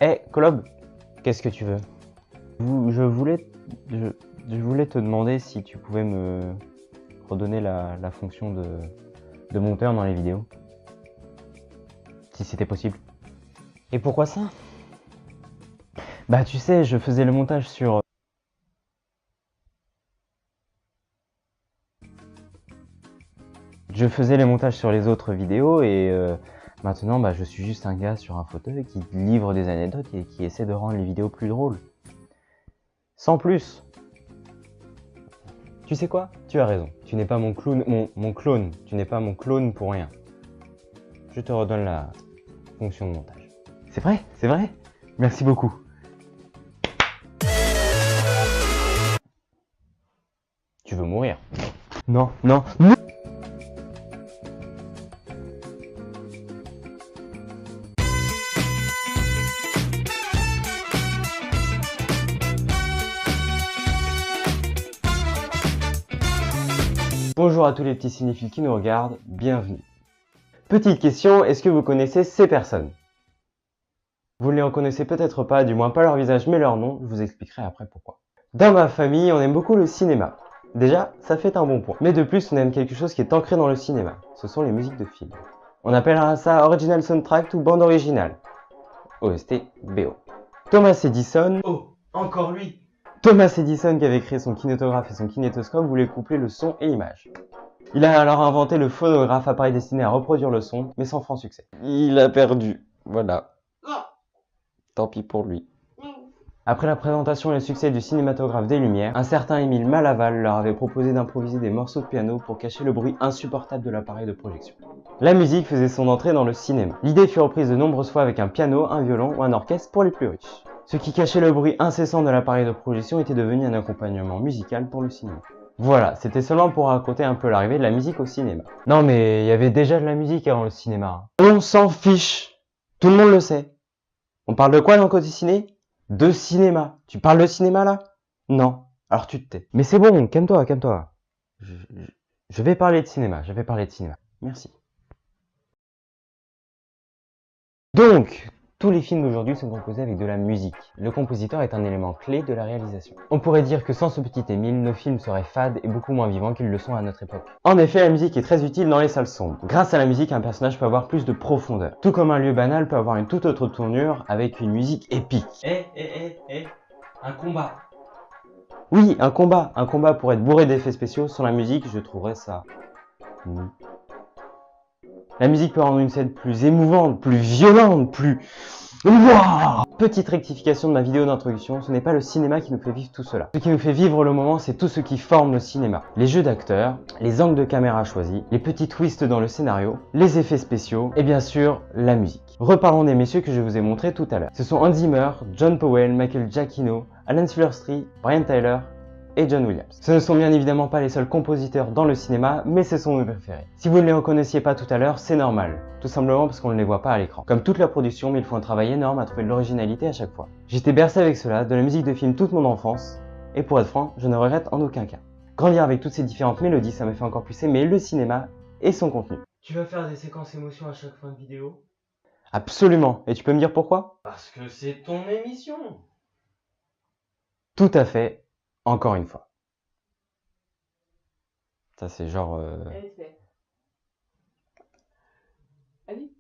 Hé, Colob, qu'est-ce que tu veux? Je voulais te demander si tu pouvais me redonner la fonction de monteur dans les vidéos. Si c'était possible. Et pourquoi ça? Bah tu sais, je faisais le montage sur... Je faisais les montages sur les autres vidéos et maintenant bah, je suis juste un gars sur un fauteuil qui livre des anecdotes et qui essaie de rendre les vidéos plus drôles. Sans plus. Tu sais quoi? Tu as raison. Tu n'es pas mon clown, mon clone. Tu n'es pas mon clone pour rien. Je te redonne la fonction de montage. C'est vrai? C'est vrai? Merci beaucoup. Tu veux mourir? Non, non, non! Bonjour à tous les petits cinéphiles qui nous regardent, bienvenue. Petite question, est-ce que vous connaissez ces personnes? Vous ne les en connaissez peut-être pas, du moins pas leur visage mais leur nom, je vous expliquerai après pourquoi. Dans ma famille, on aime beaucoup le cinéma. Déjà, ça fait un bon point. Mais de plus, on aime quelque chose qui est ancré dans le cinéma. Ce sont les musiques de films. On appellera ça Original Soundtrack ou bande originale. OST, BO. Thomas Edison... Oh, encore lui! Thomas Edison, qui avait créé son kinétographe et son kinétoscope, voulait coupler le son et l'image. Il a alors inventé le phonographe, appareil destiné à reproduire le son, mais sans franc succès. Il a perdu. Voilà. Tant pis pour lui. Après la présentation et le succès du cinématographe des Lumières, un certain Émile Malaval leur avait proposé d'improviser des morceaux de piano pour cacher le bruit insupportable de l'appareil de projection. La musique faisait son entrée dans le cinéma. L'idée fut reprise de nombreuses fois avec un piano, un violon ou un orchestre pour les plus riches. Ce qui cachait le bruit incessant de l'appareil de projection était devenu un accompagnement musical pour le cinéma. Voilà, c'était seulement pour raconter un peu l'arrivée de la musique au cinéma. Non mais il y avait déjà de la musique avant le cinéma. On s'en fiche. Tout le monde le sait. On parle de quoi dans le côté ciné? De cinéma. Tu parles de cinéma là? Non. Alors tu te tais. Mais c'est bon, calme-toi, calme-toi. Je vais parler de cinéma, je vais parler de cinéma. Merci. Donc, tous les films d'aujourd'hui sont composés avec de la musique. Le compositeur est un élément clé de la réalisation. On pourrait dire que sans ce petit Émile, nos films seraient fades et beaucoup moins vivants qu'ils le sont à notre époque. En effet, la musique est très utile dans les salles sombres. Grâce à la musique, un personnage peut avoir plus de profondeur. Tout comme un lieu banal peut avoir une toute autre tournure avec une musique épique. Un combat. Oui, un combat. Un combat pour être bourré d'effets spéciaux. Sans la musique, je trouverais ça... La musique peut rendre une scène plus émouvante, plus violente, plus... Wow. Petite rectification de ma vidéo d'introduction, ce n'est pas le cinéma qui nous fait vivre tout cela. Ce qui nous fait vivre le moment, c'est tout ce qui forme le cinéma. Les jeux d'acteurs, les angles de caméra choisis, les petits twists dans le scénario, les effets spéciaux et bien sûr, la musique. Reparlons des messieurs que je vous ai montrés tout à l'heure. Ce sont Hans Zimmer, John Powell, Michael Giacchino, Alan Silvestri, Brian Tyler et John Williams. Ce ne sont bien évidemment pas les seuls compositeurs dans le cinéma, mais ce sont mes préférés. Si vous ne les reconnaissiez pas tout à l'heure, c'est normal. Tout simplement parce qu'on ne les voit pas à l'écran. Comme toute la production, mais il faut un travail énorme à trouver de l'originalité à chaque fois. J'étais bercé avec cela, de la musique de film toute mon enfance, et pour être franc, je ne regrette en aucun cas. Grandir avec toutes ces différentes mélodies, ça m'a fait encore plus aimer le cinéma et son contenu. Tu vas faire des séquences émotions à chaque fin de vidéo? Absolument. Et tu peux me dire pourquoi? Parce que c'est ton émission. Tout à fait. Encore une fois. Ça c'est genre... Allez, fais. Allez.